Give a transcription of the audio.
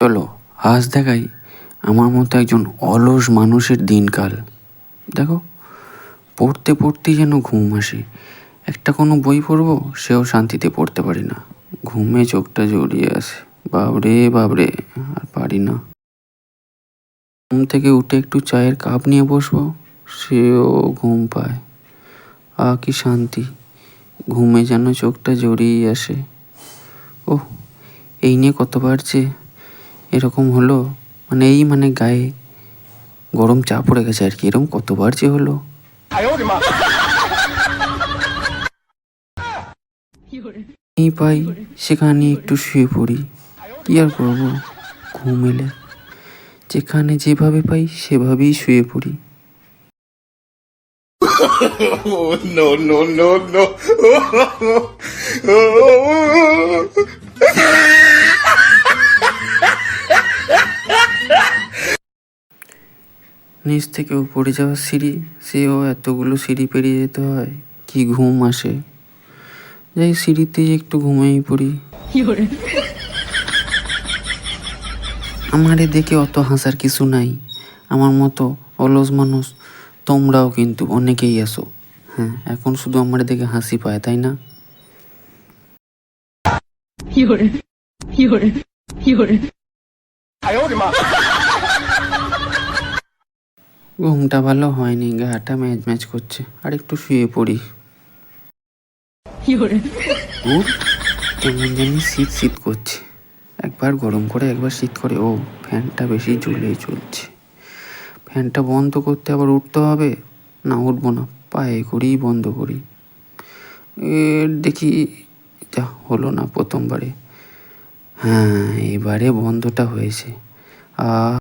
চলো আজ দেখাই আমার মতো একজন অলস মানুষের দিনকাল। দেখো, পড়তে পড়তেই যেন ঘুম আসে। একটা কোনো বই পড়বো, সেও শান্তিতে পড়তে পারি না, ঘুমে চোখটা জড়িয়ে আসে। বাবরে বাবরে, আর পারি না। ঘুম থেকে উঠে একটু চায়ের কাপ নিয়ে বসবো, সেও ঘুম পায়। কি শান্তি, ঘুমে যেন চোখটা জড়িয়ে আসে। ওহ, এই নিয়ে কতবার যে এরকম হলো, মানে গায়ে গরম চা পড়ে গেছে আর কি, এরকম কতবার যে হলো। এই পাই সেখানে একটু শুয়ে পড়ি, কি আর করবো, ঘুম এলে যেখানে যেভাবে পাই সেভাবেই শুয়ে পড়ি। No, no, no, no. নিচ থেকে উপরে যাওয়ার সিঁড়ি, সেও এতগুলো সিঁড়ি পেরিয়ে যেতে হয়, কি ঘুম আসে। যাই সিঁড়িতেই একটু ঘুমিয়ে পড়ি। আমারে দেখে অত হাসার কিছু নাই, আমার মতো অলস মানুষ তোমরাও কিন্তু অনেকেই আছো। হ্যাঁ, এখন শুধু আমার দেখে হাসি পায়, তাই না? ঘুমটা ভালো হয়নি, গাটা ম্যাচ ম্যাচ করছে, আর একটু শুয়ে পড়ি। উফ, কেমন জানি শীত শীত করছে, একবার গরম করে একবার শীত করে। ও, ফ্যানটা বেশি ঝুলেই চলছে, ফ্যানটা বন্ধ করতে আবার উঠতে হবে। না, উঠবো না, পায়ে করেই বন্ধ করি। দেখি, যা হলো না প্রথমবারে। হ্যাঁ, এবারে বন্ধটা হয়েছে।